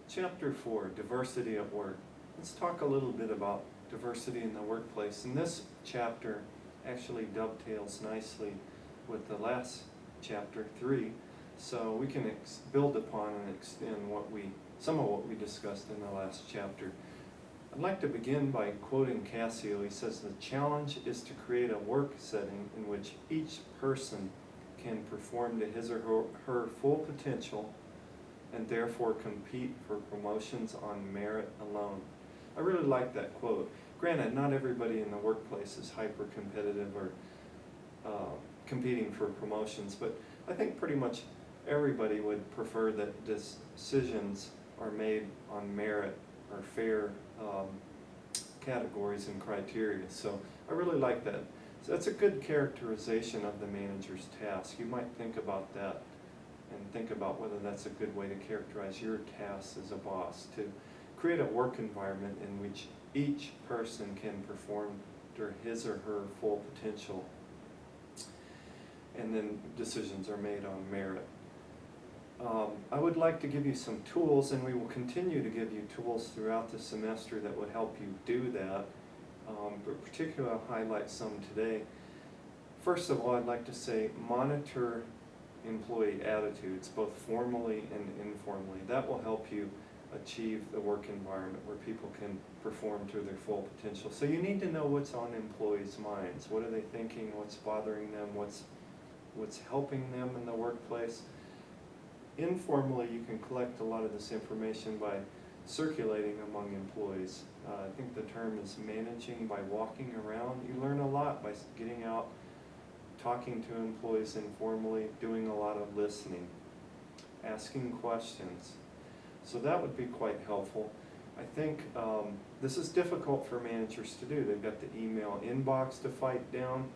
Chapter 4, Diversity at Work. Let's talk a little bit about diversity in the workplace. And this chapter actually dovetails nicely with the last chapter 3, so we can build upon and extend some of what we discussed in the last chapter. I'd like to begin by quoting Cassio. He says, "The challenge is to create a work setting in which each person can perform to his or her full potential and therefore compete for promotions on merit alone." I really like that quote. Granted, not everybody in the workplace is hyper-competitive or competing for promotions, but I think pretty much everybody would prefer that decisions are made on merit or fair categories and criteria. So I really like that. So that's a good characterization of the manager's task. You might think about that and think about whether that's a good way to characterize your tasks as a boss, to create a work environment in which each person can perform to his or her full potential, and then decisions are made on merit. I would like to give you some tools, and we will continue to give you tools throughout the semester that would help you do that, but particularly I'll highlight some today. First of all, I'd like to say monitor employee attitudes, both formally and informally. That will help you achieve the work environment where people can perform to their full potential. So you need to know what's on employees' minds. What are they thinking? What's bothering them? What's helping them in the workplace? Informally, you can collect a lot of this information by circulating among employees. I think the term is managing by walking around. You learn a lot by getting out, talking to employees informally, doing a lot of listening, asking questions. So that would be quite helpful. I think this is difficult for managers to do. They've got the email inbox to fight down.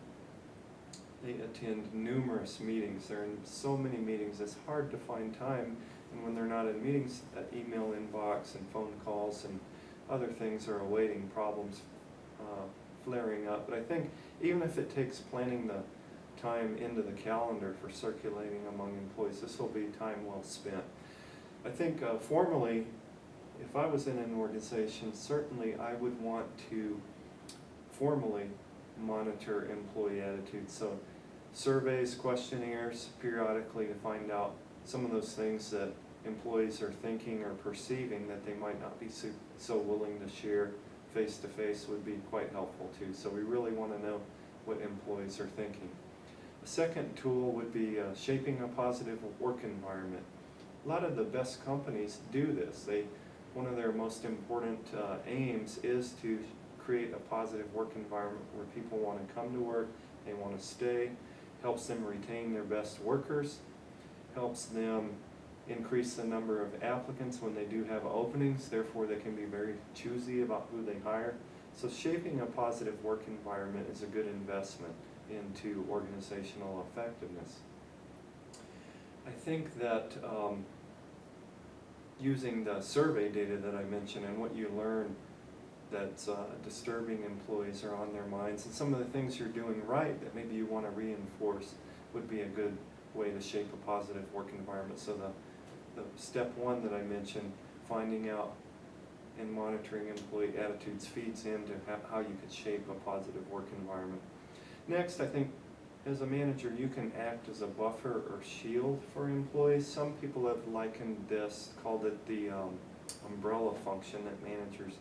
They attend numerous meetings. They're in so many meetings, it's hard to find time. And when they're not in meetings, that email inbox and phone calls and other things are awaiting problems flaring up. But I think even if it takes planning the time into the calendar for circulating among employees, this will be time well spent. I think formally, if I was in an organization, certainly I would want to formally monitor employee attitudes. So surveys, questionnaires periodically to find out some of those things that employees are thinking or perceiving that they might not be so willing to share face to face would be quite helpful too. So we really want to know what employees are thinking. A second tool would be shaping a positive work environment. A lot of the best companies do this. One of their most important aims is to create a positive work environment where people want to come to work, they want to stay, helps them retain their best workers, helps them increase the number of applicants when they do have openings, therefore they can be very choosy about who they hire. So shaping a positive work environment is a good investment into organizational effectiveness. I think that using the survey data that I mentioned and what you learn that's disturbing employees are on their minds, and some of the things you're doing right that maybe you want to reinforce would be a good way to shape a positive work environment. So the step 1 that I mentioned, finding out and monitoring employee attitudes, feeds into how you could shape a positive work environment. Next, I think as a manager you can act as a buffer or shield for employees. Some people have likened this, called it the umbrella function, that managers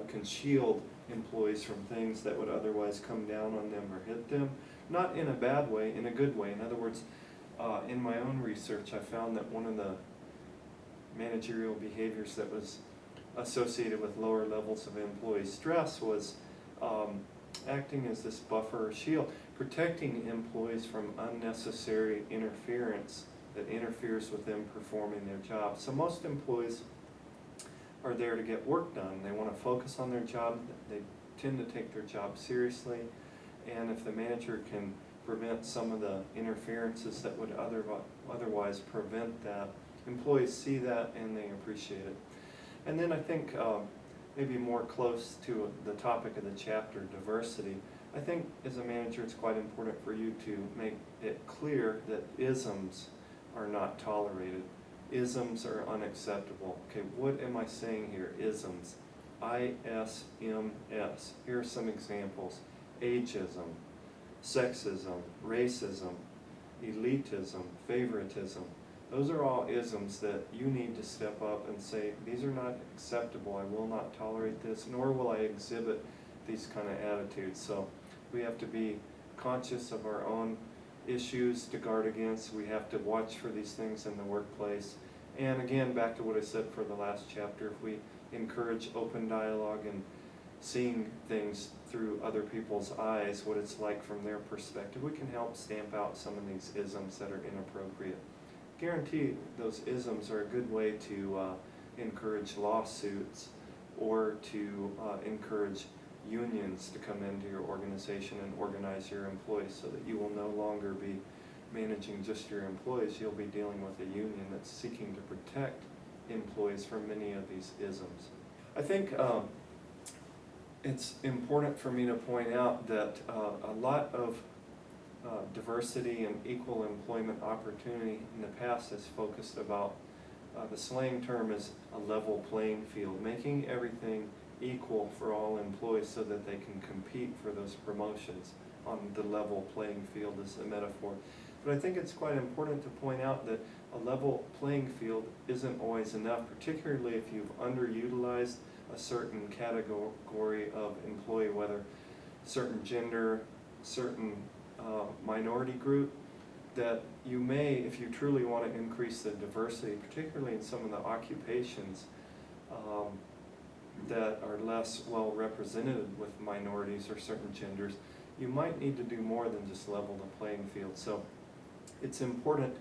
can shield employees from things that would otherwise come down on them or hit them. Not in a bad way, in a good way. In other words, in my own research I found that one of the managerial behaviors that was associated with lower levels of employee stress was acting as this buffer or shield, protecting employees from unnecessary interference that interferes with them performing their job. So most employees are there to get work done. They want to focus on their job. They tend to take their job seriously, and if the manager can prevent some of the interferences that would otherwise prevent that, employees see that and they appreciate it. And then I think maybe more close to the topic of the chapter, diversity, I think as a manager it's quite important for you to make it clear that isms are not tolerated. Isms are unacceptable. Okay, what am I saying here? Isms. ISMS. Here are some examples. Ageism, sexism, racism, elitism, favoritism. Those are all isms that you need to step up and say, these are not acceptable. I will not tolerate this, nor will I exhibit these kind of attitudes. So we have to be conscious of our own issues to guard against. We have to watch for these things in the workplace. And again, back to what I said for the last chapter, if we encourage open dialogue and seeing things through other people's eyes, what it's like from their perspective, we can help stamp out some of these isms that are inappropriate. Guarantee those isms are a good way to encourage lawsuits or to encourage unions to come into your organization and organize your employees, so that you will no longer be managing just your employees. You'll be dealing with a union that's seeking to protect employees from many of these isms. I think it's important for me to point out that a lot of diversity and equal employment opportunity in the past has focused about, the slang term is a level playing field, making everything equal for all employees so that they can compete for those promotions on the level playing field is a metaphor. But I think it's quite important to point out that a level playing field isn't always enough, particularly if you've underutilized a certain category of employee, whether certain gender, certain minority group, that you may, if you truly want to increase the diversity, particularly in some of the occupations that are less well represented with minorities or certain genders, you might need to do more than just level the playing field. So it's important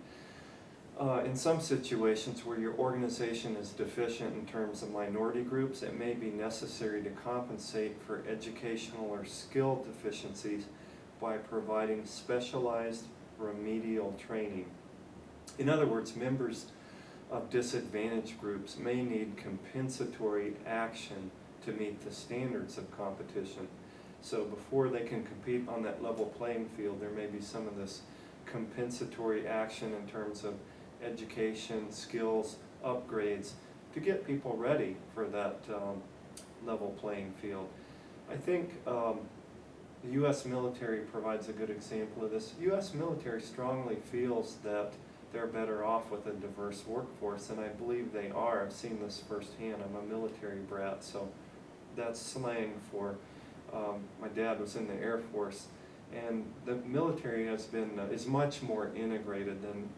in some situations where your organization is deficient in terms of minority groups, it may be necessary to compensate for educational or skill deficiencies by providing specialized remedial training. In other words, members of disadvantaged groups may need compensatory action to meet the standards of competition. So before they can compete on that level playing field, there may be some of this compensatory action in terms of education, skills, upgrades, to get people ready for that level playing field. I think the U.S. military provides a good example of this. U.S. military strongly feels that they're better off with a diverse workforce, and I believe they are. I've seen this firsthand. I'm a military brat, so that's slang for my dad was in the Air Force, and the military is much more integrated than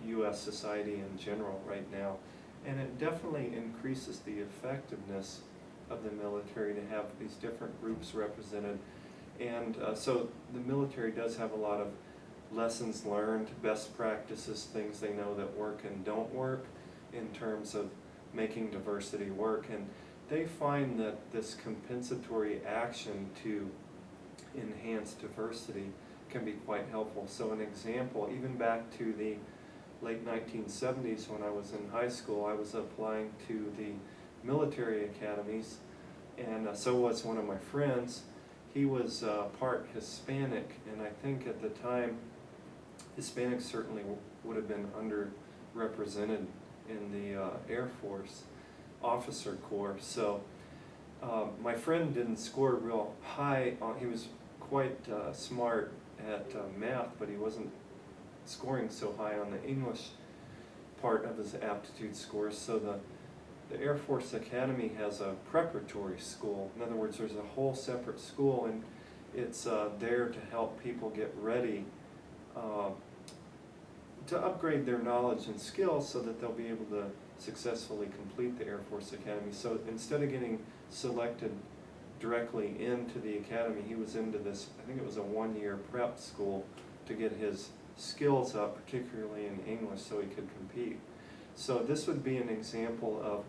U.S. society in general right now, and it definitely increases the effectiveness of the military to have these different groups represented. And so the military does have a lot of lessons learned, best practices, things they know that work and don't work in terms of making diversity work. And they find that this compensatory action to enhance diversity can be quite helpful. So an example, even back to the late 1970s when I was in high school, I was applying to the military academies, and so was one of my friends. He was part Hispanic, and I think at the time Hispanics certainly would have been underrepresented in the Air Force officer corps. So my friend didn't score real high he was quite smart at math, but he wasn't scoring so high on the English part of his aptitude scores. So the Air Force Academy has a preparatory school. In other words, there's a whole separate school, and it's there to help people get ready to upgrade their knowledge and skills so that they'll be able to successfully complete the Air Force Academy. So instead of getting selected directly into the academy, he was into this, I think it was a one-year prep school to get his skills up, particularly in English, so he could compete. So this would be an example of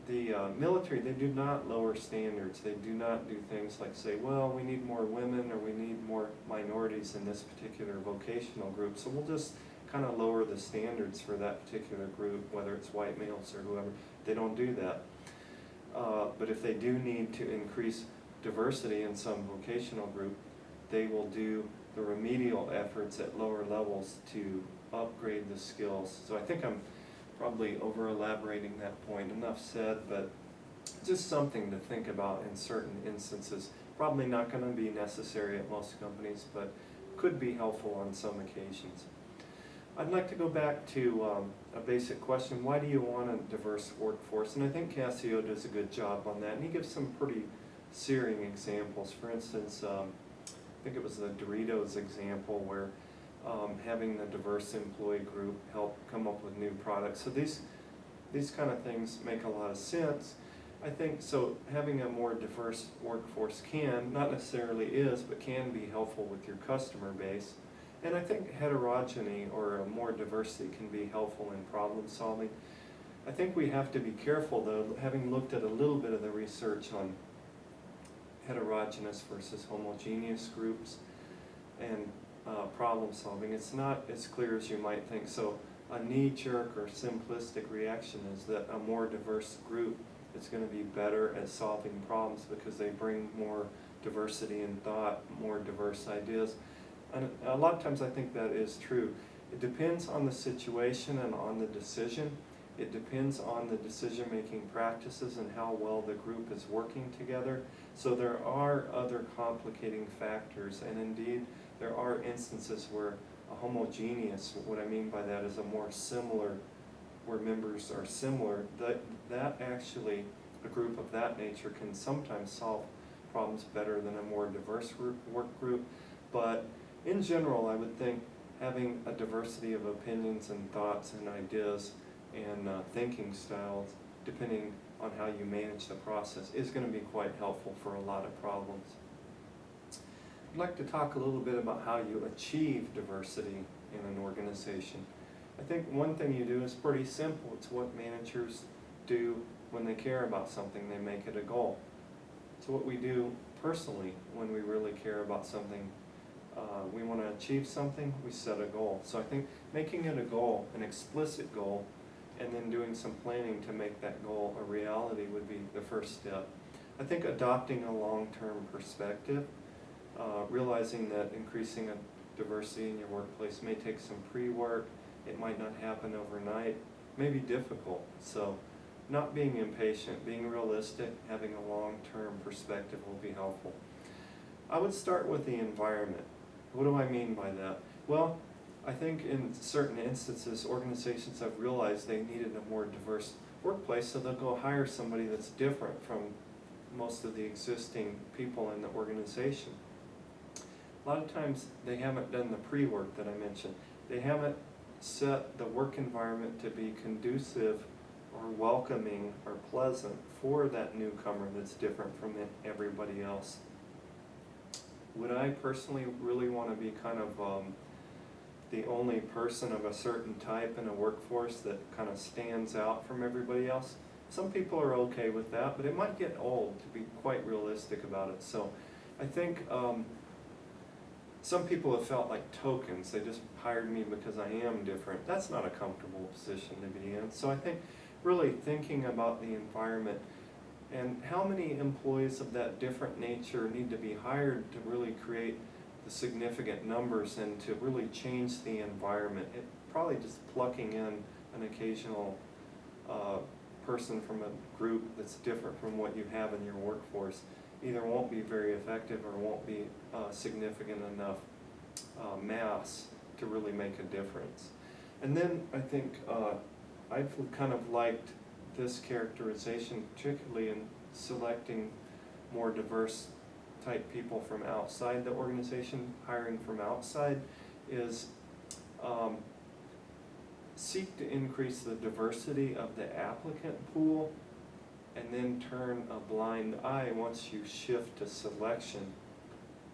the military. They do not lower standards. They do not do things like say, well, we need more women or we need more minorities in this particular vocational group, so we'll just kind of lower the standards for that particular group, whether it's white males or whoever. They don't do that. But if they do need to increase diversity in some vocational group, they will do the remedial efforts at lower levels to upgrade the skills. So I think I'm probably over elaborating that point. Enough said, but just something to think about in certain instances. Probably not going to be necessary at most companies, but could be helpful on some occasions. I'd like to go back to a basic question. Why do you want a diverse workforce? And I think Cassio does a good job on that, and he gives some pretty searing examples. For instance, I think it was the Doritos example where having the diverse employee group help come up with new products. So these kind of things make a lot of sense. I think so having a more diverse workforce can, not necessarily is, but can be helpful with your customer base. And I think heterogeneity or more diversity can be helpful in problem solving. I think we have to be careful though, having looked at a little bit of the research on heterogeneous versus homogeneous groups and problem solving, it's not as clear as you might think. So a knee-jerk or simplistic reaction is that a more diverse group is going to be better at solving problems because they bring more diversity in thought, more diverse ideas. And a lot of times I think that is true. It depends on the situation and on the decision. It depends on the decision-making practices and how well the group is working together. So there are other complicating factors, and indeed there are instances where a homogeneous, what I mean by that is a more similar, where members are similar, that actually, a group of that nature can sometimes solve problems better than a more diverse work group. But in general, I would think having a diversity of opinions and thoughts and ideas and thinking styles, depending on how you manage the process, is going to be quite helpful for a lot of problems. I'd like to talk a little bit about how you achieve diversity in an organization. I think one thing you do is pretty simple. It's what managers do when they care about something. They make it a goal. It's what we do personally when we really care about something. We want to achieve something, we set a goal. So I think making it a goal, an explicit goal, and then doing some planning to make that goal a reality would be the first step. I think adopting a long-term perspective, realizing that increasing a diversity in your workplace may take some pre-work, it might not happen overnight, may be difficult. So not being impatient, being realistic, having a long-term perspective will be helpful. I would start with the environment. What do I mean by that? Well, I think in certain instances, organizations have realized they needed a more diverse workplace, so they'll go hire somebody that's different from most of the existing people in the organization. A lot of times they haven't done the pre-work that I mentioned. They haven't set the work environment to be conducive or welcoming or pleasant for that newcomer that's different from everybody else. Would I personally really want to be kind of the only person of a certain type in a workforce that kind of stands out from everybody else? Some people are okay with that, but it might get old, to be quite realistic about it. So I think some people have felt like tokens. They just hired me because I am different. That's not a comfortable position to be in. So I think really thinking about the environment and how many employees of that different nature need to be hired to really create the significant numbers and to really change the environment. It probably just plucking in an occasional person from a group that's different from what you have in your workforce either won't be very effective or won't be significant enough mass to really make a difference. And then I think I've kind of liked this characterization, particularly in selecting more diverse type people from outside the organization. Hiring from outside is seek to increase the diversity of the applicant pool and then turn a blind eye once you shift to selection.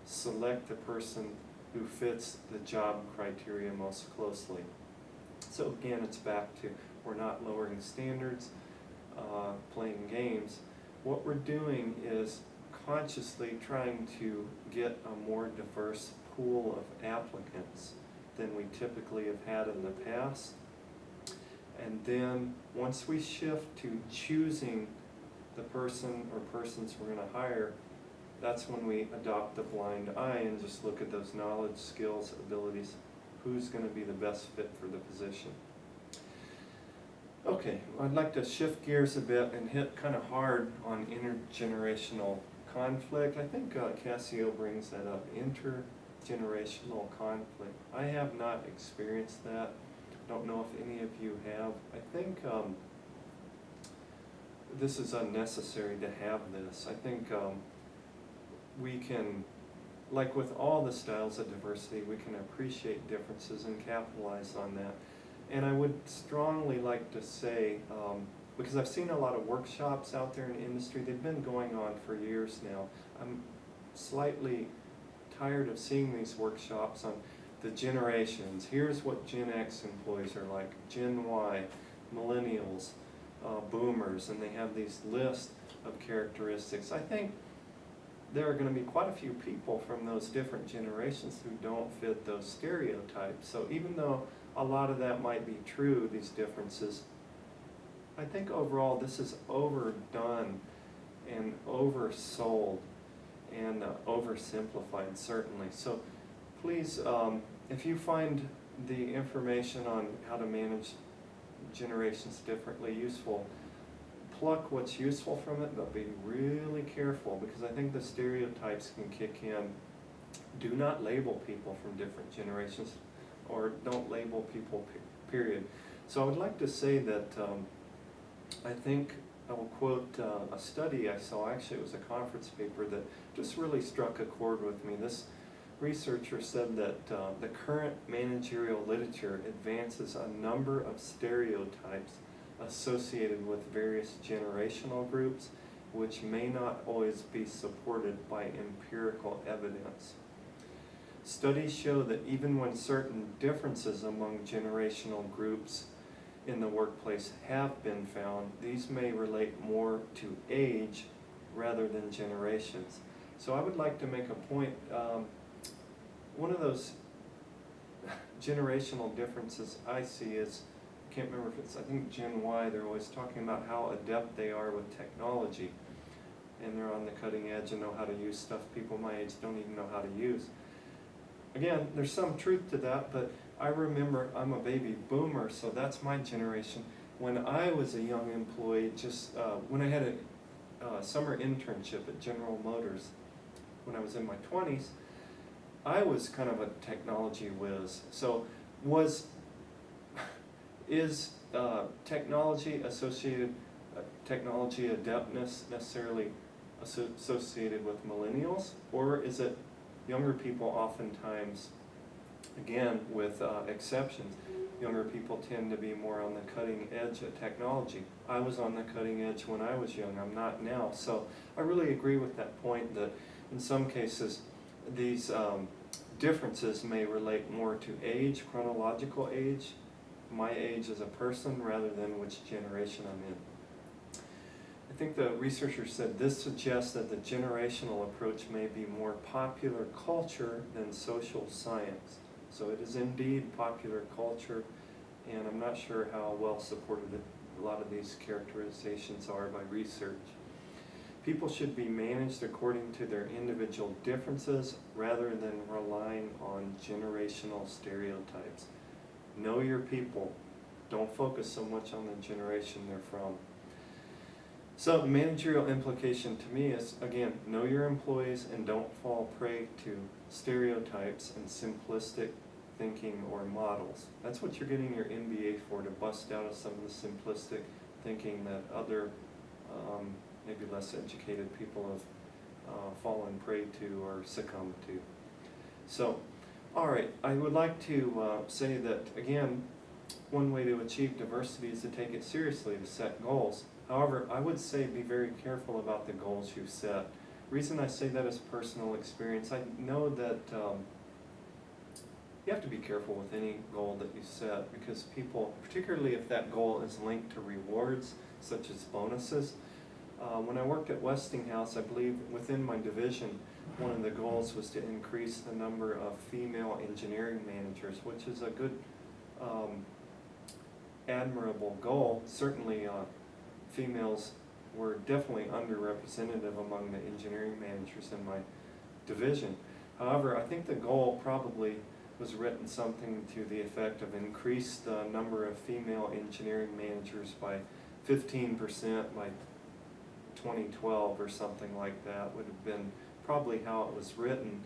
Select the person who fits the job criteria most closely. So again, it's back to we're not lowering standards, playing games. What we're doing is consciously trying to get a more diverse pool of applicants than we typically have had in the past. And then once we shift to choosing the person or persons we're going to hire, that's when we adopt the blind eye and just look at those knowledge, skills, abilities, who's going to be the best fit for the position. Okay, I'd like to shift gears a bit and hit kind of hard on intergenerational conflict. I think Cassio brings that up, intergenerational conflict. I have not experienced that. Don't know if any of you have. I think this is unnecessary to have this. I think we can, like with all the styles of diversity, we can appreciate differences and capitalize on that. And I would strongly like to say, because I've seen a lot of workshops out there in the industry, they've been going on for years now. I'm slightly tired of seeing these workshops on the generations. Here's what Gen X employees are like, Gen Y, millennials, boomers, and they have these lists of characteristics. I think there are going to be quite a few people from those different generations who don't fit those stereotypes. So even though a lot of that might be true, these differences, I think overall this is overdone and oversold and oversimplified, certainly. So please, if you find the information on how to manage generations differently useful, pluck what's useful from it, but be really careful, because I think the stereotypes can kick in. Do not label people from different generations, or don't label people, period. So I would like to say that I think I will quote a study I saw. Actually, it was a conference paper that just really struck a chord with me. This researcher said that the current managerial literature advances a number of stereotypes associated with various generational groups, which may not always be supported by empirical evidence. Studies show that even when certain differences among generational groups in the workplace have been found, these may relate more to age rather than generations. So I would like to make a point. One of those generational differences I see is, I can't remember if it's, I think Gen Y, they're always talking about how adept they are with technology, and they're on the cutting edge and know how to use stuff people my age don't even know how to use. Again, there's some truth to that, but I remember, I'm a baby boomer, so that's my generation. When I was a young employee, just when I had a summer internship at General Motors, when I was in my 20s, I was kind of a technology whiz. So is technology associated, technology adeptness necessarily associated with millennials, or is it younger people oftentimes, again with exceptions, younger people tend to be more on the cutting edge of technology. I was on the cutting edge when I was young, I'm not now. So I really agree with that point that in some cases these differences may relate more to age, chronological age, my age as a person, rather than which generation I'm in. I think the researcher said this suggests that the generational approach may be more popular culture than social science. So it is indeed popular culture, and I'm not sure how well supported a lot of these characterizations are by research. People should be managed according to their individual differences rather than relying on generational stereotypes. Know your people. Don't focus so much on the generation they're from. So the managerial implication to me is, again, know your employees and don't fall prey to stereotypes and simplistic thinking or models. That's what you're getting your MBA for, to bust out of some of the simplistic thinking that other maybe less educated people have fallen prey to or succumbed to. So, all right, I would like to say that, again, one way to achieve diversity is to take it seriously, to set goals. However, I would say be very careful about the goals you set. The reason I say that is personal experience. I know that you have to be careful with any goal that you set, because people, particularly if that goal is linked to rewards, such as bonuses. When I worked at Westinghouse, I believe within my division, one of the goals was to increase the number of female engineering managers, which is a good, admirable goal. Certainly, females were definitely underrepresented among the engineering managers in my division. However, I think the goal probably was written something to the effect of increase the number of female engineering managers by 15% by 2012 or something like that would have been probably how it was written.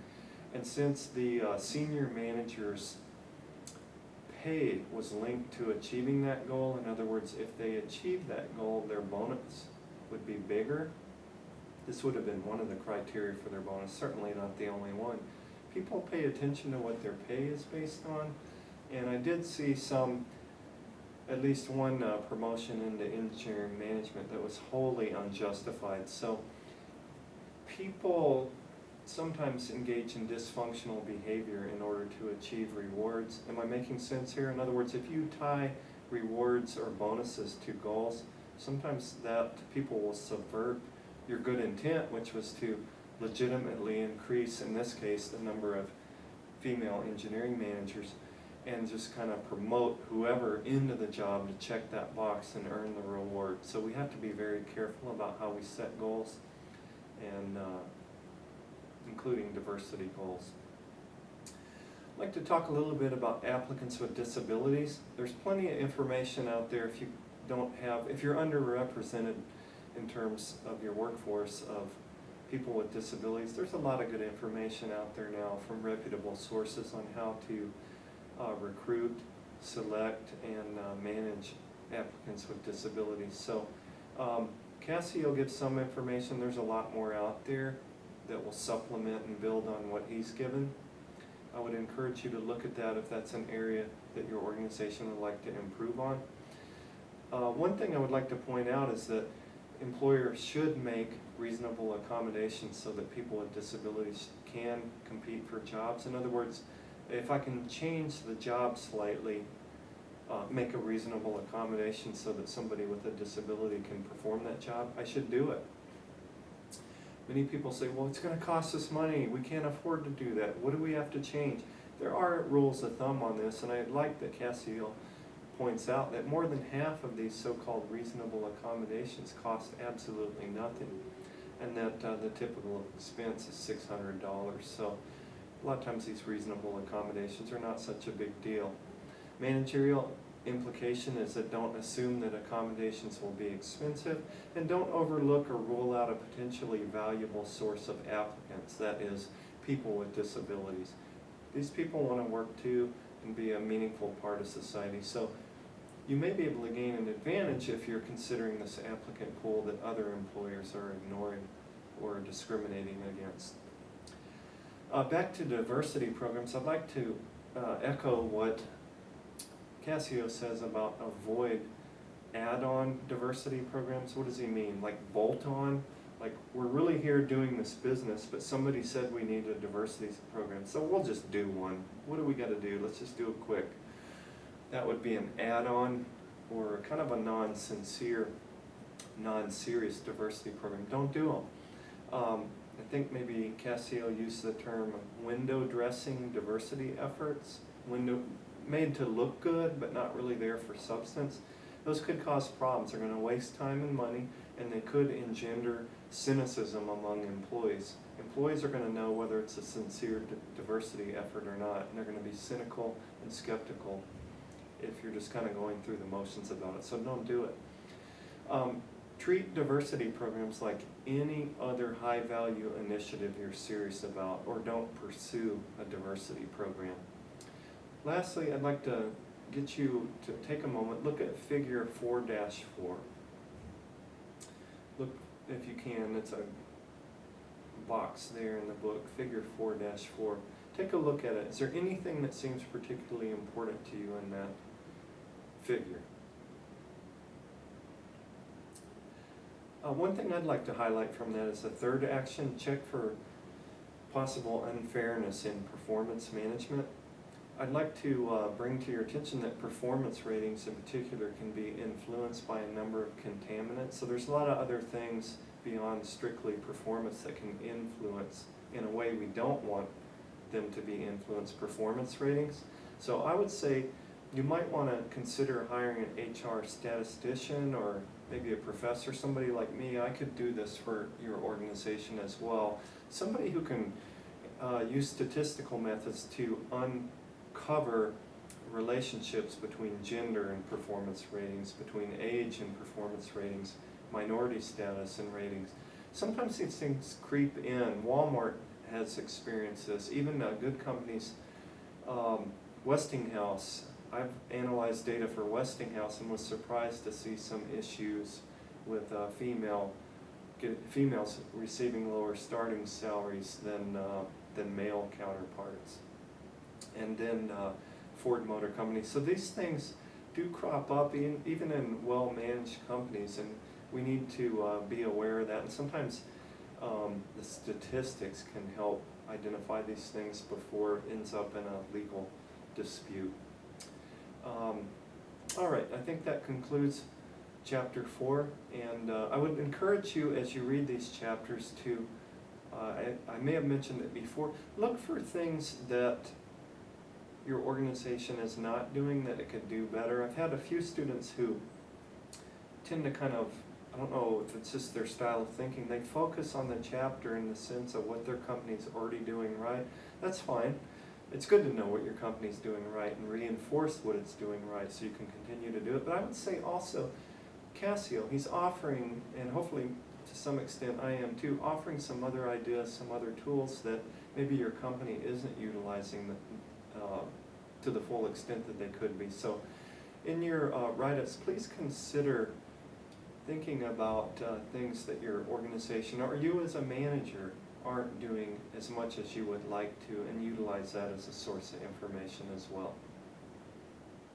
And since the senior managers' pay was linked to achieving that goal, in other words, if they achieved that goal, their bonus would be bigger. This would have been one of the criteria for their bonus, certainly not the only one. People pay attention to what their pay is based on, and I did see at least one promotion into engineering management that was wholly unjustified. So people sometimes engage in dysfunctional behavior in order to achieve rewards. Am I making sense here? In other words, if you tie rewards or bonuses to goals, sometimes that people will subvert your good intent, which was to legitimately increase, in this case, the number of female engineering managers, and just kind of promote whoever into the job to check that box and earn the reward. So we have to be very careful about how we set goals, and including diversity goals. I'd like to talk a little bit about applicants with disabilities. There's plenty of information out there if you're underrepresented in terms of your workforce of people with disabilities. There's a lot of good information out there now from reputable sources on how to recruit, select, and manage applicants with disabilities. So Cassie will give some information. There's a lot more out there that will supplement and build on what he's given. I would encourage you to look at that if that's an area that your organization would like to improve on. One thing I would like to point out is that employers should make reasonable accommodations so that people with disabilities can compete for jobs. In other words, if I can change the job slightly, make a reasonable accommodation so that somebody with a disability can perform that job, I should do it. Many people say, well, it's going to cost us money. We can't afford to do that. What do we have to change? There are rules of thumb on this, and I like that Cassiel points out that more than half of these so-called reasonable accommodations cost absolutely nothing, and that the typical expense is $600. So a lot of times these reasonable accommodations are not such a big deal. Managerial implication is that don't assume that accommodations will be expensive, and don't overlook or rule out a potentially valuable source of applicants, that is, people with disabilities. These people want to work too and be a meaningful part of society. So you may be able to gain an advantage if you're considering this applicant pool that other employers are ignoring or discriminating against. Back to diversity programs, I'd like to echo what Cassio says about avoid add-on diversity programs. What does he mean? Like bolt-on? Like we're really here doing this business, but somebody said we need a diversity program, so we'll just do one. What do we got to do? Let's just do it quick. That would be an add-on or kind of a non-sincere, non-serious diversity program. Don't do them. I think maybe Cassio used the term window dressing diversity efforts. Made to look good, but not really there for substance. Those could cause problems. They're going to waste time and money, and they could engender cynicism among employees. Employees are going to know whether it's a sincere diversity effort or not, and they're going to be cynical and skeptical if you're just kind of going through the motions about it. So don't do it. Treat diversity programs like any other high-value initiative you're serious about, or don't pursue a diversity program. Lastly, I'd like to get you to take a moment, look at figure 4-4. Look, if you can, it's a box there in the book, figure 4-4. Take a look at it. Is there anything that seems particularly important to you in that figure? One thing I'd like to highlight from that is the third action, check for possible unfairness in performance management. I'd like to bring to your attention that performance ratings in particular can be influenced by a number of contaminants. So there's a lot of other things beyond strictly performance that can influence, in a way we don't want them to be influenced, performance ratings. So I would say you might want to consider hiring an HR statistician or maybe a professor, somebody like me. I could do this for your organization as well. Somebody who can use statistical methods to cover relationships between gender and performance ratings, between age and performance ratings, minority status and ratings. Sometimes these things creep in. Walmart has experienced this. Even good companies, Westinghouse, I've analyzed data for Westinghouse and was surprised to see some issues with females receiving lower starting salaries than male counterparts. And then Ford Motor Company. So these things do crop up even in well-managed companies, and we need to be aware of that. And sometimes the statistics can help identify these things before it ends up in a legal dispute. All right, I think that concludes Chapter 4, and I would encourage you as you read these chapters to, I may have mentioned it before, look for things that your organization is not doing that it could do better. I've had a few students who tend to kind of, I don't know if it's just their style of thinking, they focus on the chapter in the sense of what their company's already doing right. That's fine. It's good to know what your company's doing right and reinforce what it's doing right so you can continue to do it. But I would say also, Casio, he's offering, and hopefully to some extent I am too, offering some other ideas, some other tools that maybe your company isn't utilizing to the full extent that they could be. So in your write-ups, please consider thinking about things that your organization or you as a manager aren't doing as much as you would like to, and utilize that as a source of information as well.